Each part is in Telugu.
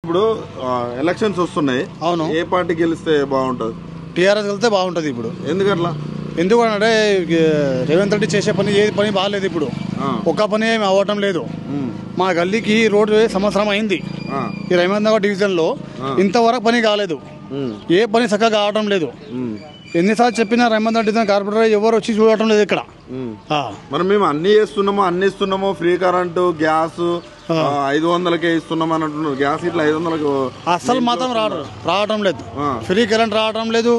ఇప్పుడు ఎలక్షన్స్ వస్తున్నాయి. అవును. ఏ పార్టీ గెలిస్తే బాగుంటది? టీఆర్ఎస్ వెళ్తే బాగుంటది. ఇప్పుడు ఎందుకట్లా? ఎందుకంటే రేవంత్ రెడ్డి చేసే పని ఏది పని బాగాలేదు. ఇప్పుడు ఒక్క పని ఏమి అవ్వటం లేదు. మా గల్లీకి రోడ్డు సంవత్సరం అయింది. ఈ రేవంత్ నగర్ డివిజన్ లో ఇంతవరకు పని కాలేదు. ఏ పని చక్కగా కావటం లేదు. ఎన్నిసార్లు చెప్పినా రేవంత్ రెడ్డి కార్పొరేటర్ ఎవరు వచ్చి చూడటం లేదు ఇక్కడ. మరి మేము అన్ని ఇస్తున్నాము ఫ్రీ కరెంటు, గ్యాస్ 500కే ఇస్తున్నాం అని అంటున్నారు. గ్యాస్ ఇట్లా 500కు అస్సలు మాత్రం రావటం లేదు. ఫ్రీ కరెంట్ రావటం లేదు,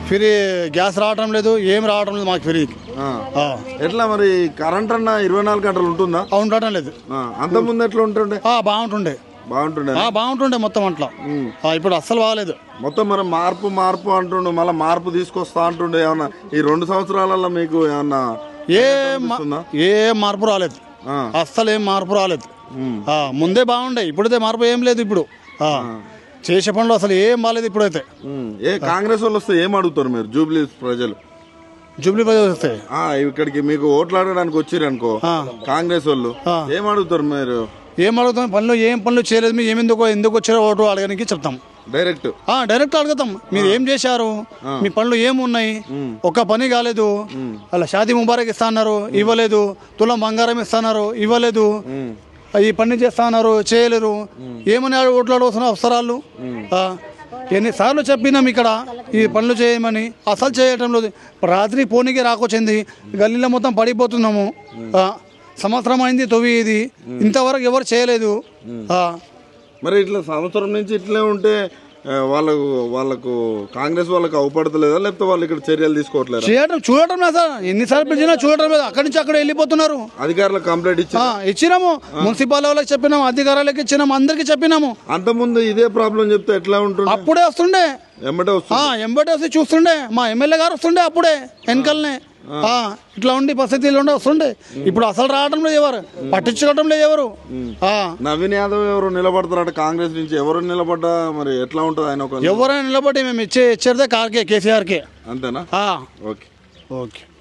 ఫ్రీ గ్యాస్ రావటం లేదు, ఏం రావటం లేదు మాకు ఫ్రీ. ఎట్లా మరి కరెంట్ అన్న 24 గంటలు ఉంటుందా? ఉండటం లేదు. అంత ముందు ఎట్లా ఉంటుండే? బాగుంటుండే మొత్తం అట్లా. ఇప్పుడు అస్సలు బాగాలేదు మొత్తం. మరి మార్పు అంటుండే, మళ్ళీ మార్పు తీసుకొస్తా అంటుండే. ఏమన్నా ఈ 2 సంవత్సరాలలో మీకు ఏమన్నా ఏ మార్పు రాలేదు? అస్సలు ఏం మార్పు రాలేదు. ముందే బాగుండే, ఇప్పుడైతే మార్పు ఏం లేదు. ఇప్పుడు చేసే పనులు అసలు ఏం బాగాలేదు ఇప్పుడైతే. కాంగ్రెస్ వాళ్ళు వస్తే ఏం అడుగుతారు మీరు? జూబ్లీ ప్రజలు వస్తే ఇక్కడికి మీకు ఓట్లాడడానికి వచ్చారు అనుకో, కాంగ్రెస్ వాళ్ళు ఏం అడుగుతారు మీరు? ఏం అడుగుతాం? ఏం పనులు చేయలేదు, మీరు ఎందుకు వచ్చారో ఓటు అడగడానికి చెప్తాం. డైరెక్ట్ అడుగుతాం. మీరు ఏం చేశారు, మీ పనులు ఏమున్నాయి, ఒక్క పని కాలేదు. అలా షాదీ ముబారక్ ఇస్తా అన్నారు, ఇవ్వలేదు. తులం బంగారం ఇస్తున్నారు, ఇవ్వలేదు. ఈ పని చేస్తా అన్నారు, చేయలేరు. ఏమని ఓట్లు అడుగుతున్నారు అవసరాలు? ఎన్నిసార్లు చెప్పినాం ఇక్కడ ఈ పనులు చేయమని, అసలు చేయటం లేదు. రాత్రి పోనీకి రాకొచ్చింది, గల్లీలో మొత్తం పడిపోతున్నాము. సంవత్సరం అయింది తొవ్వి, ఇది ఇంతవరకు ఎవరు చేయలేదు. మరి ఇట్లా సంవత్సరం నుంచి ఇట్లే ఉంటే వాళ్ళకు కాంగ్రెస్ వాళ్ళకి అవపడతలేదా, లేకపోతే వాళ్ళు ఇక్కడ చర్యలు తీసుకోవట్లేదు? చూడటం లేదు సార్. ఎన్నిసార్లు పిలిచినా చూడటం లేదు. అక్కడి నుంచి అక్కడ వెళ్ళిపోతున్నారు. అధికారులకు కంప్లైంట్ ఇచ్చినాము, మున్సిపల్ వాళ్ళకి చెప్పినాము, అధికారులకు ఇచ్చినాము, అందరికి చెప్పినాము. అంత ముందు ఇదే ప్రాబ్లం చెప్తే ఎట్లా ఉంటుంది? అప్పుడే వస్తుండే, ఎంబటే వచ్చి చూస్తుండే. మా ఎమ్మెల్యే గారు వస్తుండే అప్పుడే వెనకల్నే. ఇట్లా ఉండి పరిస్థితులు వస్తుండే. ఇప్పుడు అసలు రావడం లేదు, ఎవరు పట్టించుకోవడం లేదు. ఎవరు నవీన్ యాదవ్ ఎవరు నిలబడతారట కాంగ్రెస్ నుంచి? ఎవరు నిలబడ్డా మరి ఎట్లా ఉంటుంది? ఆయన ఎవరైనా నిలబడి మేము ఇచ్చేదే కేసీఆర్ కే. అంతేనా? ఓకే.